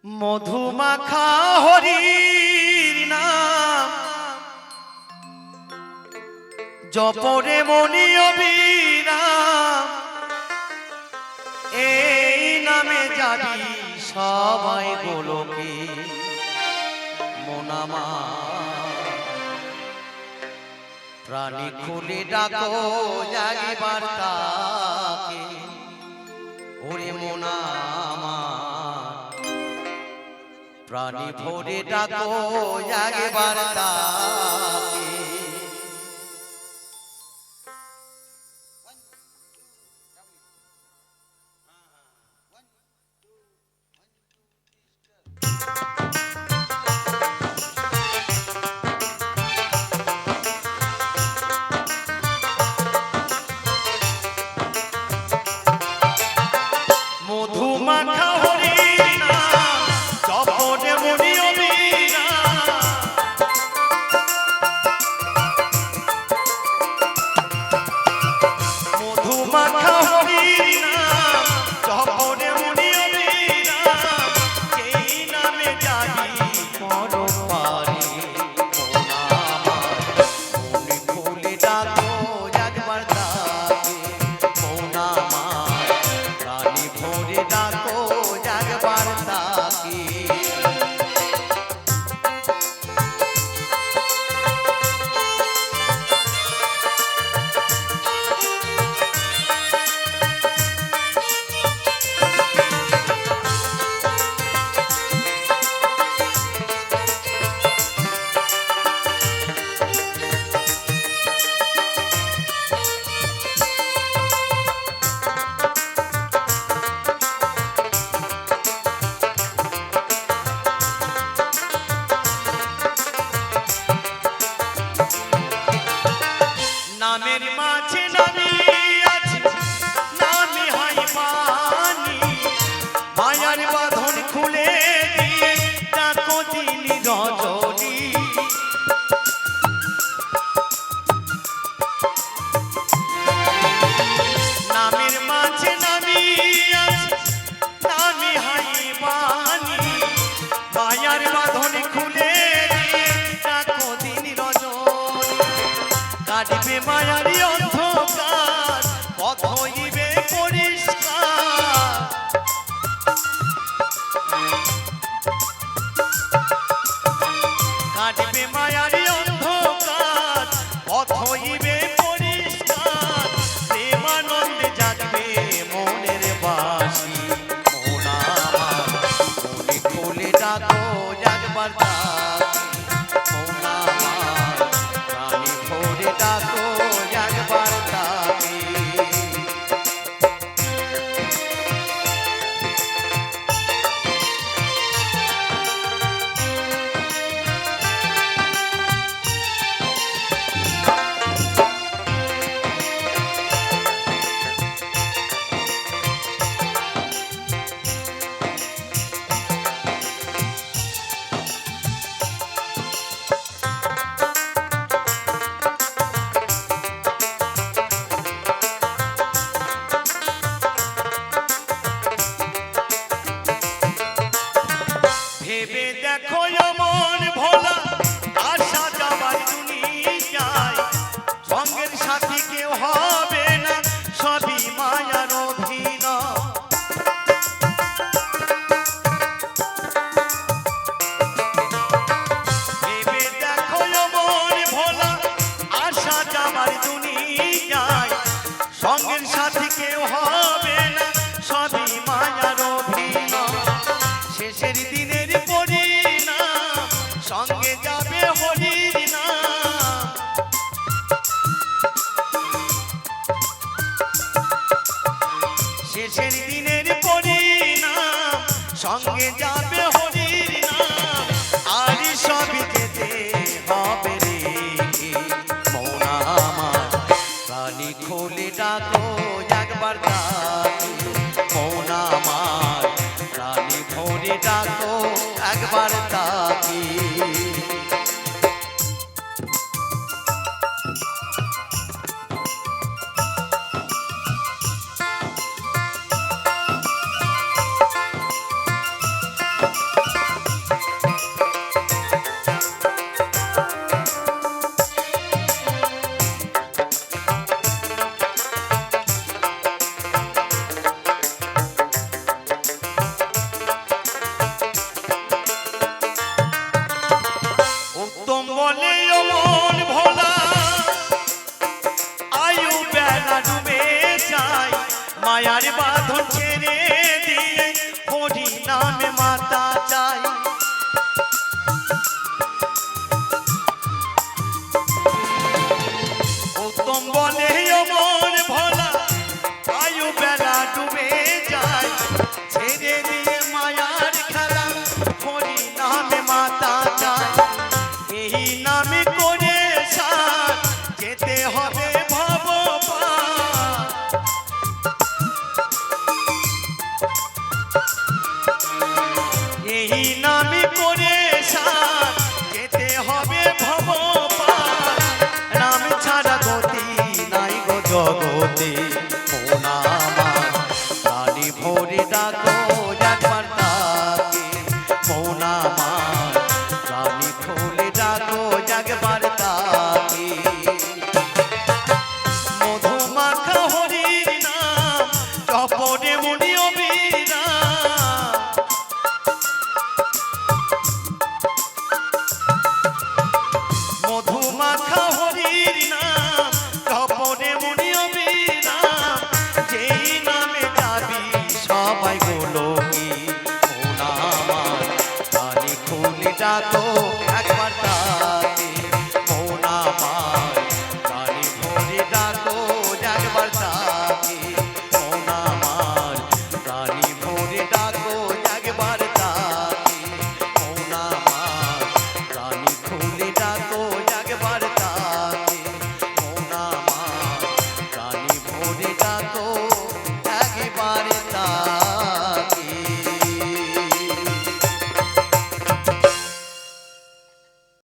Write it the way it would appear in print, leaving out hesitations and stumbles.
মধুমাখা হরির নাম জপরে মনি অবিরাম, এই নামে যাবি সবাই গোলকে মোনামা। প্রাণী খুলে ডাকো জাগিবার তাকে, ওরে মোনামা। প্রাণী ভরে ডাকো জাগিবার তাকে। মধুমাখা হরির নাম জপরে মনি অবিরাম, মধুমাখা হরির নাম জপরে মনি অবিরাম, সেই নামে যাবি পরপারে মোনামা। মনে খুলে ডাকো জাগবার তাকে মোনামা, প্রাণী ভরে ডাকো জাগবার তাকে। নামের মাঝে নামি আছে নামি হাই পানি, মায়ার বাঁধন খুলে দিয়ে ডাকো দিলি রজনী। নামের মাঝে নামি আছে নামি হাই পানি, মায়ার বাঁধন খুলে দিয়ে ডাকো দিলি রজনী। কাটবে মায়ারি অন্ধকার, পথ হইবে পরিষ্কার। কাটবে মায়ারি অন্ধকার, পথ হইবে পরিষ্কার। প্রেমানন্দে জাগবে মনের বাসি মোনামা। মনে খুলে ডাকো জাগবার তাকে মোনামা, প্রাণী ভরে ডাকো জাগবার তাকে। ভেবে দেখো মন ভোলা আশা যাবার দুনিয়ায়, সঙ্গের সাথী কেউ হবে না সবই মায়ার অভিনয়। ভেবে দেখো মন ভোলা আশা যাবার দুনিয়ায়, সঙ্গের সাথী কেউ হবে না সবই মায়ার অভিনয়। শেষের দিনের পরিণাম সঙ্গে যাবে হরির নাম। শেষের দিনের পরিণাম সঙ্গে যাবে হরির নাম। আর সবই যেতে হবে রেখে মোনামা। প্রাণী খুলে ডাকো জাগবার তাকে মোনামা, প্রাণী ভরে ডাকো একবার তাকে। Thank you. মায়ার বাঁধন ছেড়ে দিয়ে হরি নামে মাতা চাই। উত্তম বলে অমর ভোলা আয়ু বেলা ডুবে যায়, ছেড়ে দিয়ে মায়ার খেলা হরি নামে মাতা চাই। এই নামে করে সার যেতে হবে ভবপার, এই নামে করে সার যেতে হবে ভবপার। নাম ছাড়া গতি নাই গো জগতে, ও নাম